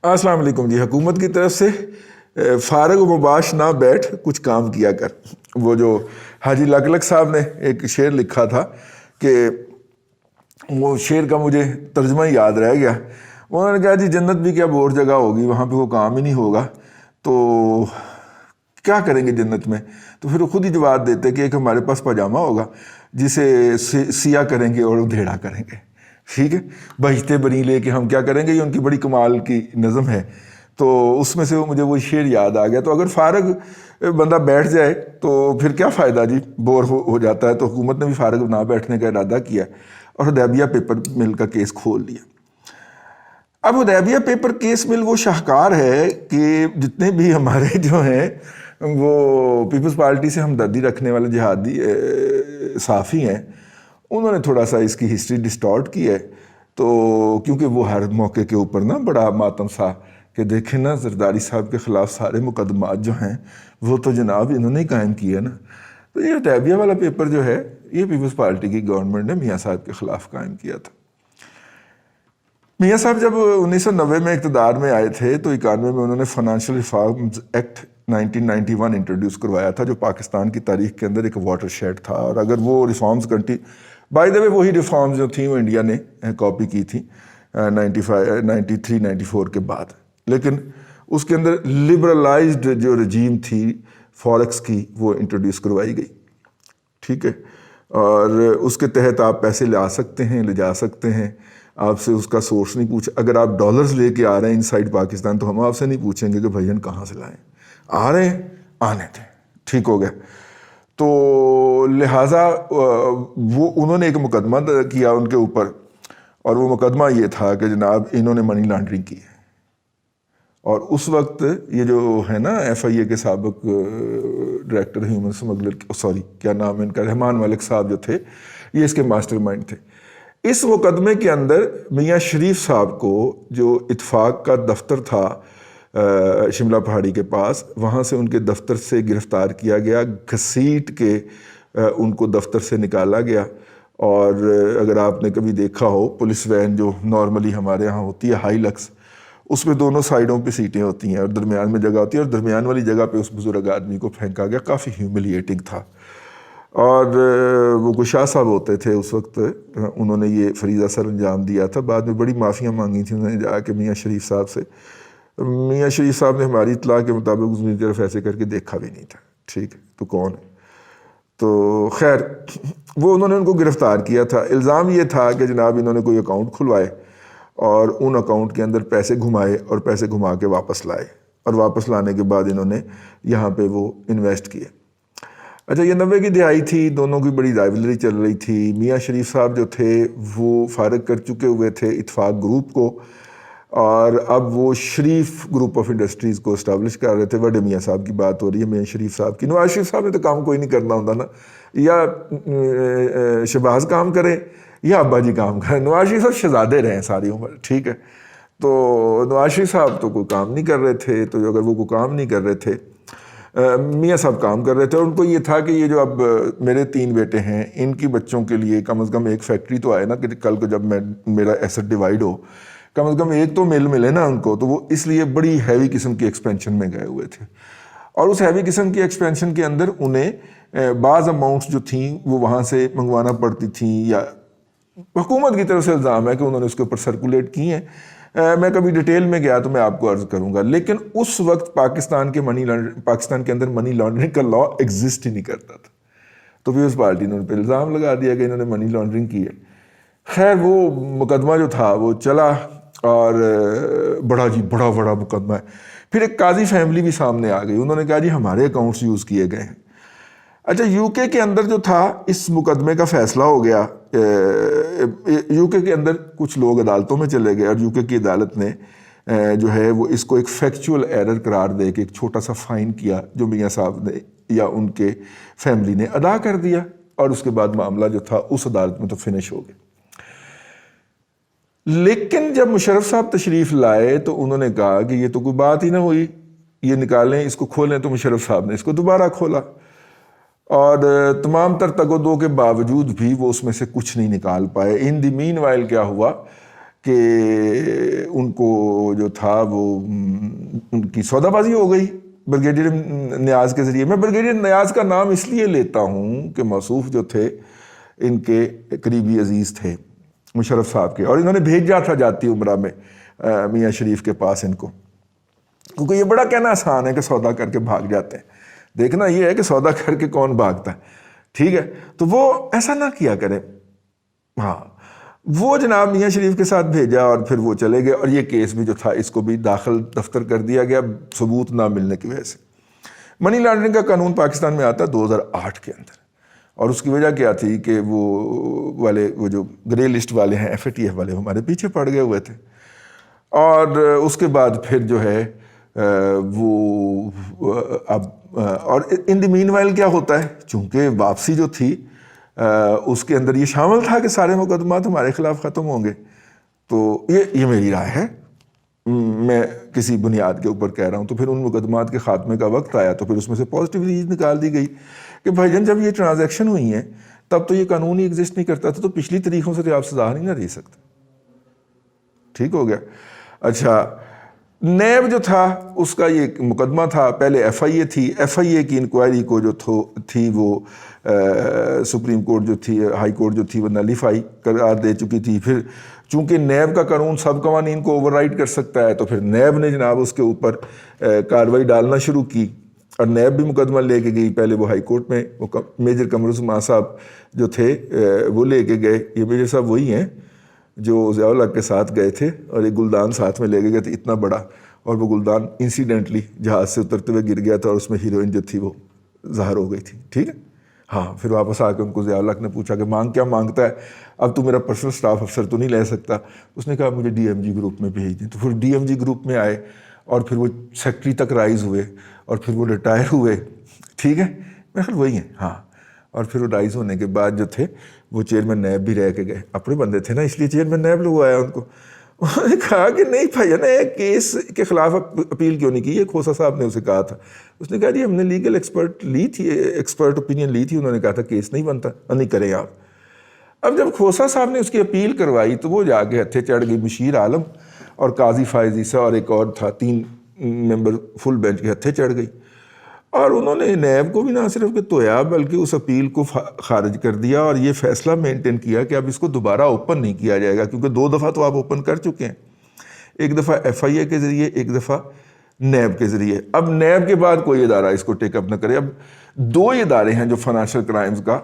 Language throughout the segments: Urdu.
السلام علیکم جی. حکومت کی طرف سے فارغ و مباش نہ بیٹھ کچھ کام کیا کر. وہ جو حاجی لک صاحب نے ایک شعر لکھا تھا کہ وہ شعر کا مجھے ترجمہ یاد رہ گیا. انہوں نے کہا جی جنت بھی کیا بور جگہ ہوگی, وہاں پہ وہ کام ہی نہیں ہوگا تو کیا کریں گے جنت میں. تو پھر وہ خود ہی جواب دیتے کہ ایک ہمارے پاس پاجامہ ہوگا جسے سیاہ کریں گے اور ادھیڑا کریں گے. ٹھیک ہے, بہشتے بری لے کے ہم کیا کریں گے, یہ ان کی بڑی کمال کی نظم ہے. تو اس میں سے مجھے وہ شعر یاد آ گیا. تو اگر فارغ بندہ بیٹھ جائے تو پھر کیا فائدہ جی, بور ہو جاتا ہے. تو حکومت نے بھی فارغ نہ بیٹھنے کا ارادہ کیا اور حدیبیہ پیپر مل کا کیس کھول دیا. اب حدیبیہ پیپر کیس مل وہ شاہکار ہے کہ جتنے بھی ہمارے جو ہیں وہ پیپلز پارٹی سے ہمدردی رکھنے والے جہادی صحافی ہیں, انہوں نے تھوڑا سا اس کی ہسٹری ڈسٹارٹ کی ہے. تو کیونکہ وہ ہر موقع کے اوپر نا بڑا ماتم سا کہ دیکھیں نا زرداری صاحب کے خلاف سارے مقدمات جو ہیں وہ تو جناب انہوں نے ہی قائم کیے نا. تو یہ حدیبیہ والا پیپر جو ہے یہ پیپلز پارٹی کی گورنمنٹ نے میاں صاحب کے خلاف قائم کیا تھا. میاں صاحب جب 1990 میں اقتدار میں آئے تھے تو 91 میں انہوں نے فائنانشیل ریفارمز ایکٹ 1991 انٹروڈیوس کروایا تھا, جو پاکستان کی تاریخ کے اندر ایک واٹر شیڈ تھا. اور اگر وہ ریفارمز بائی دا وے وہی ریفارمز جو تھیں وہ انڈیا نے کاپی کی تھی 93-94 کے بعد, لیکن اس کے اندر لبرلائزڈ جو رجیم تھی فوریکس کی وہ انٹروڈیوس کروائی گئی. ٹھیک ہے, اور اس کے تحت آپ پیسے لے سکتے ہیں, لے جا سکتے ہیں, آپ سے اس کا سورس نہیں پوچھا. اگر آپ ڈالرز لے کے آ رہے ہیں انسائیڈ پاکستان تو ہم آپ سے نہیں پوچھیں گے کہ بھائیان کہاں سے لائیں, آ رہے ہیں آنے تھے. ٹھیک ہو گیا. تو لہٰذا وہ انہوں نے ایک مقدمہ کیا ان کے اوپر, اور وہ مقدمہ یہ تھا کہ جناب انہوں نے منی لانڈرنگ کی ہے. اور اس وقت یہ جو ہے نا ایف آئی اے کے سابق ڈائریکٹر ہیومن سمگلر, کیا نام ہے ان کا, رحمان ملک صاحب جو تھے, یہ اس کے ماسٹر مائنڈ تھے. اس مقدمے کے اندر میاں شریف صاحب کو جو اتفاق کا دفتر تھا شملہ پہاڑی کے پاس, وہاں سے ان کے دفتر سے گرفتار کیا گیا, گھسیٹ کے ان کو دفتر سے نکالا گیا. اور اگر آپ نے کبھی دیکھا ہو پولیس وین جو نارملی ہمارے ہاں ہوتی ہے ہائی لکس, اس میں دونوں سائڈوں پہ سیٹیں ہوتی ہیں اور درمیان میں جگہ ہوتی ہے, اور درمیان والی جگہ پہ اس بزرگ آدمی کو پھینکا گیا. کافی ہیوملیٹنگ تھا. اور وہ کوئی شاہ صاحب ہوتے تھے اس وقت, انہوں نے یہ فریضہ سر انجام دیا تھا. بعد میں بڑی معافیاں مانگی تھیں انہوں نے جا کے میاں شریف صاحب سے. میاں شریف صاحب نے ہماری اطلاع کے مطابق اس کی طرف ایسے کر کے دیکھا بھی نہیں تھا. ٹھیک ہے, تو کون ہے. تو خیر وہ انہوں نے ان کو گرفتار کیا تھا. الزام یہ تھا کہ جناب انہوں نے کوئی اکاؤنٹ کھلوائے اور ان اکاؤنٹ کے اندر پیسے گھمائے اور پیسے گھما کے واپس لائے, اور واپس لانے کے بعد انہوں نے یہاں پہ وہ انویسٹ کیے. اچھا, یہ 90 کی دہائی تھی, دونوں کی بڑی رائیولری چل رہی تھی. میاں شریف صاحب جو تھے وہ فارغ کر چکے ہوئے تھے اتفاق گروپ کو, اور اب وہ شریف گروپ آف انڈسٹریز کو اسٹیبلش کر رہے تھے. بڑے میاں صاحب کی بات ہو رہی ہے, میاں شریف صاحب کی. نواز شریف صاحب نے تو کام کوئی نہیں کرنا ہوتا نا, یا شہباز کام کرے یا ابا جی کام کریں. نواز شریف صاحب شہزادے رہے ہیں ساری عمر. ٹھیک ہے, تو نواز شریف صاحب تو کوئی کام نہیں کر رہے تھے. تو اگر وہ کوئی کام نہیں کر رہے تھے, میاں صاحب کام کر رہے تھے. اور ان کو یہ تھا کہ یہ جو اب میرے 3 بیٹے ہیں ان کی بچوں کے لیے کم از کم ایک فیکٹری تو آئے نا, کہ کل کو جب میرا ایسٹ ڈیوائڈ ہو کم از کم ایک تو مل ملے نا ان کو. تو وہ اس لیے بڑی ہیوی قسم کی ایکسپینشن میں گئے ہوئے تھے, اور اس ہیوی قسم کی ایکسپینشن کے اندر انہیں بعض اماؤنٹس جو تھیں وہ وہاں سے منگوانا پڑتی تھیں, یا حکومت کی طرف سے الزام ہے کہ انہوں نے اس کے اوپر سرکولیٹ کی ہیں. میں کبھی ڈیٹیل میں گیا تو میں آپ کو عرض کروں گا. لیکن اس وقت پاکستان کے اندر منی لانڈرنگ کا لا ایگزسٹ ہی نہیں کرتا تھا. تو پیپلز پارٹی نے ان پہ الزام لگا دیا کہ انہوں نے منی لانڈرنگ کی ہے. خیر وہ مقدمہ جو تھا وہ چلا, اور بڑا مقدمہ ہے. پھر ایک قاضی فیملی بھی سامنے آ گئی. انہوں نے کہا جی ہمارے اکاؤنٹس یوز کیے گئے ہیں. اچھا, یو کے کے اندر جو تھا اس مقدمے کا فیصلہ ہو گیا. یو کے اندر کچھ لوگ عدالتوں میں چلے گئے, اور یو کے کی عدالت نے جو ہے وہ اس کو ایک فیکچول ایرر قرار دے کے ایک چھوٹا سا فائن کیا, جو میاں صاحب نے یا ان کے فیملی نے ادا کر دیا. اور اس کے بعد معاملہ جو تھا اس عدالت میں تو فنش ہو گیا. لیکن جب مشرف صاحب تشریف لائے تو انہوں نے کہا کہ یہ تو کوئی بات ہی نہ ہوئی, یہ نکالیں اس کو کھولیں. تو مشرف صاحب نے اس کو دوبارہ کھولا, اور تمام تر تگ و دو کے باوجود بھی وہ اس میں سے کچھ نہیں نکال پائے. ان دی مین وائل کیا ہوا کہ ان کو جو تھا وہ ان کی سودا بازی ہو گئی بریگیڈیئر نیاز کے ذریعے. میں بریگیڈیئر نیاز کا نام اس لیے لیتا ہوں کہ موصوف جو تھے ان کے قریبی عزیز تھے مشرف صاحب کے, اور انہوں نے بھیجا تھا جاتی عمرہ میں میاں شریف کے پاس ان کو, کیونکہ یہ بڑا کہنا آسان ہے کہ سودا کر کے بھاگ جاتے ہیں, دیکھنا یہ ہے کہ سودا کر کے کون بھاگتا ہے. ٹھیک ہے, تو وہ ایسا نہ کیا کرے. ہاں, وہ جناب میاں شریف کے ساتھ بھیجا اور پھر وہ چلے گئے, اور یہ کیس بھی جو تھا اس کو بھی داخل دفتر کر دیا گیا ثبوت نہ ملنے کی وجہ سے. منی لانڈرنگ کا قانون پاکستان میں آتا ہے 2008 کے اندر, اور اس کی وجہ کیا تھی کہ وہ جو گرے لسٹ والے ہیں FATF والے ہمارے پیچھے پڑ گئے ہوئے تھے, اور اس کے بعد پھر جو ہے وہ اب اور ان دی مین وائل کیا ہوتا ہے, چونکہ واپسی جو تھی اس کے اندر یہ شامل تھا کہ سارے مقدمات ہمارے خلاف ختم ہوں گے. تو یہ میری رائے ہے, میں کسی بنیاد کے اوپر کہہ رہا ہوں. تو پھر ان مقدمات کے خاتمے کا وقت آیا تو پھر اس میں سے پازیٹیو چیز نکال دی گئی کہ بھائی جان جب یہ ٹرانزیکشن ہوئی ہیں تب تو یہ قانون ہی ایگزسٹ نہیں کرتا تھا, تو پچھلی طریقوں سے تو آپ سزا نہیں نہ دے سکتے. ٹھیک ہو گیا. اچھا, نیب جو تھا اس کا یہ مقدمہ تھا, پہلے FIA تھی, FIA کی انکوائری کو جو تھی وہ سپریم کورٹ جو تھی, ہائی کورٹ جو تھی وہ نلیفائی قرار دے چکی تھی. پھر چونکہ نیب کا قانون سب قوانین کو اوور رائڈ کر سکتا ہے, تو پھر نیب نے جناب اس کے اوپر کارروائی ڈالنا شروع کی, اور نیب بھی مقدمہ لے کے گئی. پہلے وہ ہائی کورٹ میں وہ میجر قمرالزمان صاحب جو تھے وہ لے کے گئے. یہ میجر صاحب وہی ہیں جو ضیاء الحق کے ساتھ گئے تھے اور ایک گلدان ساتھ میں لے کے گئے تھے اتنا بڑا, اور وہ گلدان انسیڈنٹلی جہاز سے اترتے ہوئے گر گیا تھا, اور اس میں ہیروئن جو تھی وہ ظاہر ہو گئی تھی. ٹھیک ہے. ہاں, پھر واپس آ کے ان کو ضیاء الحق نے پوچھا کہ مانگ کیا مانگتا ہے, اب تو میرا پرسنل اسٹاف افسر تو نہیں لے سکتا. اس نے کہا مجھے DMG گروپ میں بھیج دیں. تو پھر DMG گروپ میں آئے, اور پھر وہ سیکٹری تک رائز ہوئے, اور پھر وہ ریٹائر ہوئے. ٹھیک ہے, میرے خیال وہی ہیں. ہاں, اور پھر وہ رائز ہونے کے بعد جو تھے وہ چیئرمین نیب بھی رہ کے گئے. اپنے بندے تھے نا, اس لیے چیئرمین نیب لوگ آیا ان کو. انہوں نے کہا کہ نہیں بھائی نا, ایک کیس کے خلاف اپیل کیوں نہیں کی, یہ کھوسا صاحب نے اسے کہا تھا. اس نے کہا جی ہم نے لیگل ایکسپرٹ اوپینین لی تھی, انہوں نے کہا تھا کیس نہیں بنتا, نہیں کریں آپ. اب جب کھوسا صاحب نے اس کی اپیل کروائی تو وہ جا کے ہتھے چڑھ گئی مشیر عالم اور قاضی فائز عیسیٰ اور ایک اور تھا, 3 ممبر فل بینچ کے ہتھے چڑھ گئی, اور انہوں نے نیب کو بھی نہ صرف کہ تویا بلکہ اس اپیل کو خارج کر دیا, اور یہ فیصلہ مینٹین کیا کہ اب اس کو دوبارہ اوپن نہیں کیا جائے گا, کیونکہ 2 دفعہ تو آپ اوپن کر چکے ہیں, ایک دفعہ FIA کے ذریعے, ایک دفعہ نیب کے ذریعے. اب نیب کے بعد کوئی ادارہ اس کو ٹیک اپ نہ کرے. اب 2 ادارے ہیں جو فائنینشیل کرائمز کا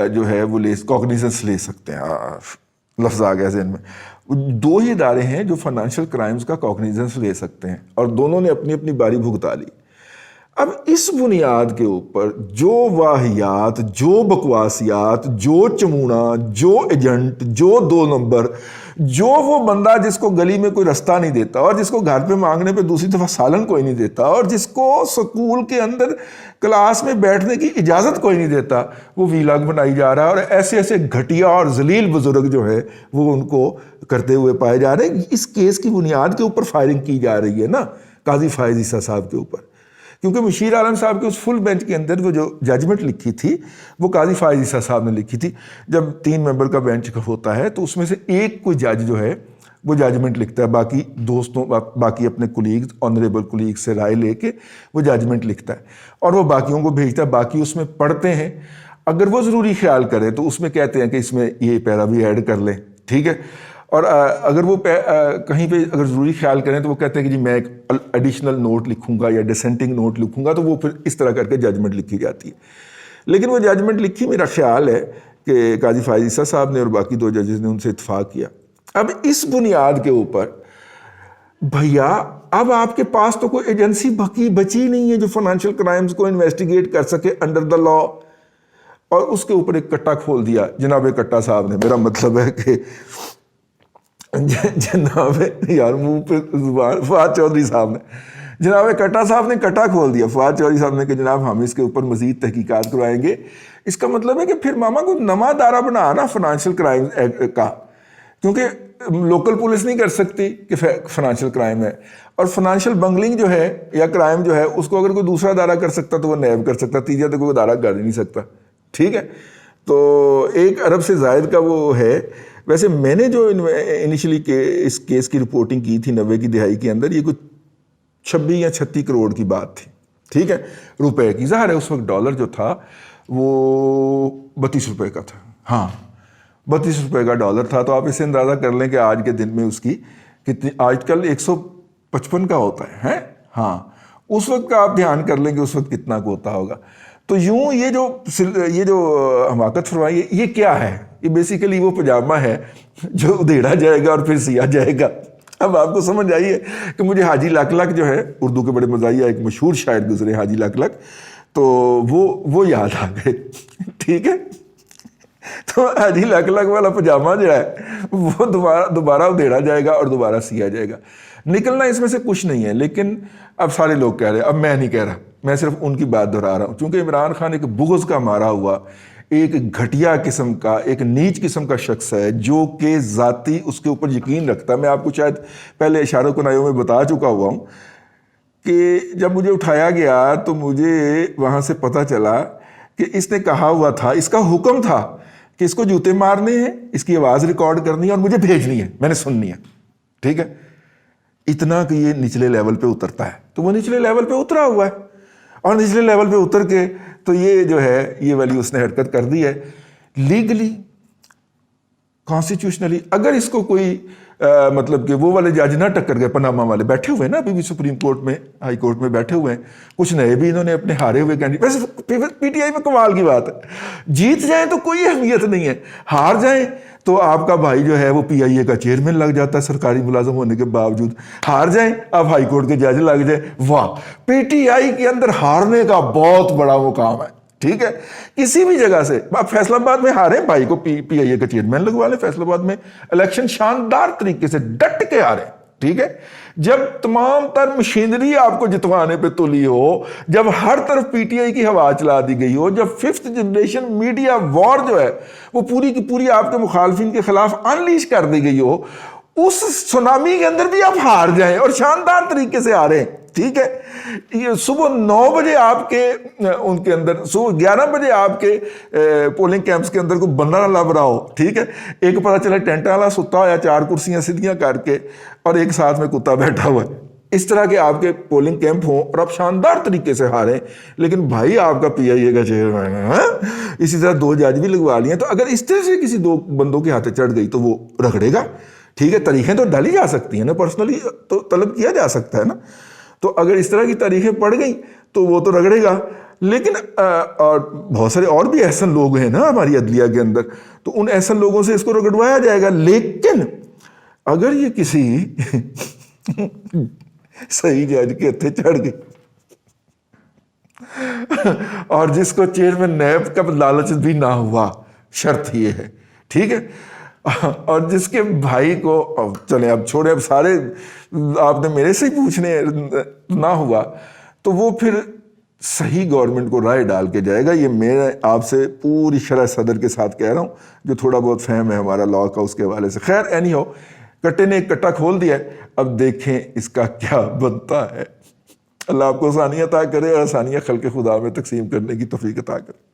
جو ہے وہ کوگنیزنس لے سکتے ہیں, لفظ آ گیا ذہن میں. 2 ہی ادارے ہیں جو فائنینشیل کرائمز کا کوگنیزنس لے سکتے ہیں, اور دونوں نے اپنی اپنی باری بھگتا لی. اب اس بنیاد کے اوپر جو واہیات, جو بکواسیات, جو چمونا, جو ایجنٹ, جو 2 نمبر, جو وہ بندہ جس کو گلی میں کوئی رستہ نہیں دیتا, اور جس کو گھر پہ مانگنے پہ دوسری دفعہ سالن کوئی نہیں دیتا, اور جس کو سکول کے اندر کلاس میں بیٹھنے کی اجازت کوئی نہیں دیتا, وہ ویلاگ بنائی جا رہا ہے, اور ایسے ایسے گھٹیا اور ذلیل بزرگ جو ہے وہ ان کو کرتے ہوئے پائے جا رہے ہیں. اس کیس کی بنیاد کے اوپر فائرنگ کی جا رہی ہے نا قاضی فائز عیسیٰ صاحب کے اوپر, کیونکہ مشیر عالم صاحب کے اس فل بینچ کے اندر وہ جو ججمنٹ لکھی تھی وہ قاضی فائز عیسیٰ صاحب نے لکھی تھی. جب 3 ممبر کا بینچ ہوتا ہے تو اس میں سے ایک کوئی جج جو ہے وہ ججمنٹ لکھتا ہے, باقی دوستوں باقی اپنے کولیگز آنریبل کولیگ سے رائے لے کے وہ ججمنٹ لکھتا ہے, اور وہ باقیوں کو بھیجتا ہے, باقی اس میں پڑھتے ہیں, اگر وہ ضروری خیال کریں تو اس میں کہتے ہیں کہ اس میں یہ پیرا بھی ایڈ کر لیں. ٹھیک ہے, اور اگر وہ کہیں پہ اگر ضروری خیال کریں تو وہ کہتے ہیں کہ جی میں ایک ایڈیشنل نوٹ لکھوں گا یا ڈسینٹنگ نوٹ لکھوں گا, تو وہ پھر اس طرح کر کے ججمنٹ لکھی جاتی ہے. لیکن وہ ججمنٹ لکھی, میرا خیال ہے کہ قاضی فائز عیسیٰ صاحب نے اور باقی 2 ججز نے ان سے اتفاق کیا. اب اس بنیاد کے اوپر بھیا اب آپ کے پاس تو کوئی ایجنسی بچی نہیں ہے جو فائنینشیل کرائمز کو انویسٹیگیٹ کر سکے انڈر دا لا, اور اس کے اوپر ایک کٹا کھول دیا جناب کٹا صاحب نے. میرا مطلب ہے کہ جناب یار منہ پہ زبان فواد چودھری صاحب نے, جناب کٹا صاحب نے کٹا کھول دیا فواد چودھری صاحب نے کہ جناب ہم اس کے اوپر مزید تحقیقات کروائیں گے. اس کا مطلب ہے کہ پھر ماما کو نواں دائرہ بنا نا فائنینشیل کرائم کا, کیونکہ لوکل پولیس نہیں کر سکتی کہ فائنینشیل کرائم ہے, اور فائنینشیل بنگلنگ جو ہے یا کرائم جو ہے اس کو اگر کوئی دوسرا ادارہ کر سکتا تو وہ نیب کر سکتا, تیجا تو کوئی ادارہ کر ہی نہیں سکتا. ٹھیک ہے, تو 1 ارب سے زائد کا وہ ہے. ویسے میں نے جو انیشلی اس کیس کی رپورٹنگ کی تھی 90 کی دہائی کے اندر، یہ کچھ 26 یا 36 کروڑ کی بات تھی، ٹھیک ہے، روپے کی. ظاہر ہے اس وقت ڈالر جو تھا وہ 32 روپے کا تھا. ہاں 32 روپے کا ڈالر تھا. تو آپ اسے اندازہ کر لیں کہ آج کے دن میں اس کی کتنی، آج کل 155 کا ہوتا ہے. ہاں اس وقت کا آپ دھیان کر لیں کہ اس وقت کتنا کو ہوتا ہوگا. تو یوں یہ جو حماقت فرمائی ہے، یہ کیا ہے؟ یہ بیسیکلی وہ پاجامہ ہے جو ادھیڑا جائے گا اور پھر سیا جائے گا. اب آپ کو سمجھ آئیے کہ مجھے حاجی لک لک جو ہے، اردو کے بڑے مزاحیہ ایک مشہور شاعر گزرے حاجی لک لک، تو وہ یاد آ گئے. ٹھیک ہے، تو حاجی لک لک والا پاجامہ جو ہے وہ دوبارہ ادھیڑا جائے گا اور دوبارہ سیا جائے گا. نکلنا اس میں سے کچھ نہیں ہے. لیکن اب سارے لوگ کہہ رہے ہیں، اب میں نہیں کہہ رہا، میں صرف ان کی بات دہرا رہا ہوں. چونکہ عمران خان ایک بغض کا مارا ہوا، ایک گھٹیا قسم کا، ایک نیچ قسم کا شخص ہے جو کہ ذاتی اس کے اوپر یقین رکھتا ہے. میں آپ کو شاید پہلے اشاروں کنایوں میں بتا چکا ہوا ہوں کہ جب مجھے اٹھایا گیا تو مجھے وہاں سے پتہ چلا کہ اس نے کہا ہوا تھا، اس کا حکم تھا کہ اس کو جوتے مارنے ہیں، اس کی آواز ریکارڈ کرنی ہے اور مجھے بھیجنی ہے، میں نے سننی ہے. ٹھیک ہے، اتنا کہ یہ نچلے لیول پہ اترتا ہے. تو وہ نچلے لیول پہ اترا ہوا ہے، اور نچلے لیول پہ اتر کے تو یہ جو ہے یہ والی اس نے حرکت کر دی ہے. لیگلی کانسٹیٹیوشنلی اگر اس کو کوئی مطلب کہ وہ والے جج نہ ٹکر گئے، پاناما والے بیٹھے ہوئے نا ابھی بھی سپریم کورٹ میں، ہائی کورٹ میں بیٹھے ہوئے ہیں، کچھ نئے بھی انہوں نے اپنے ہارے ہوئے کینڈیڈیٹ. ویسے پی ٹی آئی میں کمال کی بات ہے، جیت جائیں تو کوئی اہمیت نہیں ہے، ہار جائیں تو آپ کا بھائی جو ہے وہ پی آئی اے کا چیئرمین لگ جاتا ہے سرکاری ملازم ہونے کے باوجود. ہار جائیں آپ ہائی کورٹ کے جج لگ جائیں. واہ، پی ٹی آئی کے اندر ہارنے کا بہت بڑا مقام ہے. ٹھیک ہے، کسی بھی جگہ سے آپ فیصل آباد میں ہارے، بھائی کو پی آئی اے کا چیئرمین لگوا لیں. فیصل آباد میں الیکشن شاندار طریقے سے ڈٹ کے ہارے. ٹھیک ہے، جب تمام تر مشینری آپ کو جتوانے پہ تلی ہو، جب ہر طرف پی ٹی آئی کی ہوا چلا دی گئی ہو، جب 5th جنریشن میڈیا وار جو ہے وہ پوری کی پوری آپ کے مخالفین کے خلاف انلیش کر دی گئی ہو، اس سونامی کے اندر بھی آپ ہار جائیں اور شاندار طریقے سے ہاریں. ٹھیک ہے، یہ صبح 9 بجے آپ کے ان کے اندر، صبح 11 بجے آپ کے پولنگ کیمپس کے اندر کوئی بندہ نہ لب رہا ہو. ٹھیک ہے، ایک پتہ چلا ٹینٹ والا ستا ہوا 4 کرسیاں سیدھیاں کر کے اور ایک ساتھ میں کتا بیٹھا ہوا ہے. اس طرح کے آپ کے پولنگ کیمپ ہوں اور آپ شاندار طریقے سے ہاریں. لیکن بھائی آپ کا پی آئی اے کا چیئرمین ہے، اسی طرح 2 جج بھی لگوا لیے. تو اگر اس طرح سے کسی 2 بندوں کے ہاتھیں چڑھ گئی تو وہ رگڑے گا. ٹھیک ہے، تاریخیں تو ڈالی جا سکتی ہیں نا، پرسنلی تو طلب کیا جا سکتا ہے نا. تو اگر اس طرح کی تاریخیں پڑ گئیں تو وہ تو رگڑے گا. لیکن اور بہت سارے اور بھی احسن لوگ ہیں نا ہماری عدلیہ کے اندر، تو ان احسن لوگوں سے اس کو رگڑوایا جائے گا. لیکن اگر یہ کسی صحیح جج کے ہتھے چڑھ گئی اور جس کو چیئرمین نیب کا لالچ بھی نہ ہوا، شرط یہ ہے، ٹھیک ہے، اور جس کے بھائی کو، چلیں اب چھوڑے، اب سارے آپ نے میرے سے ہی پوچھنے نہ ہوا، تو وہ پھر صحیح گورنمنٹ کو رائے ڈال کے جائے گا. یہ میں آپ سے پوری شرح صدر کے ساتھ کہہ رہا ہوں، جو تھوڑا بہت فہم ہے ہمارا لاء کا اس کے حوالے سے. خیر اینی ہو، کٹے نے ایک کٹا کھول دیا ہے، اب دیکھیں اس کا کیا بنتا ہے. اللہ آپ کو آسانیاں عطا کرے اور آسانیاں خلق خدا میں تقسیم کرنے کی توفیق عطا کرے.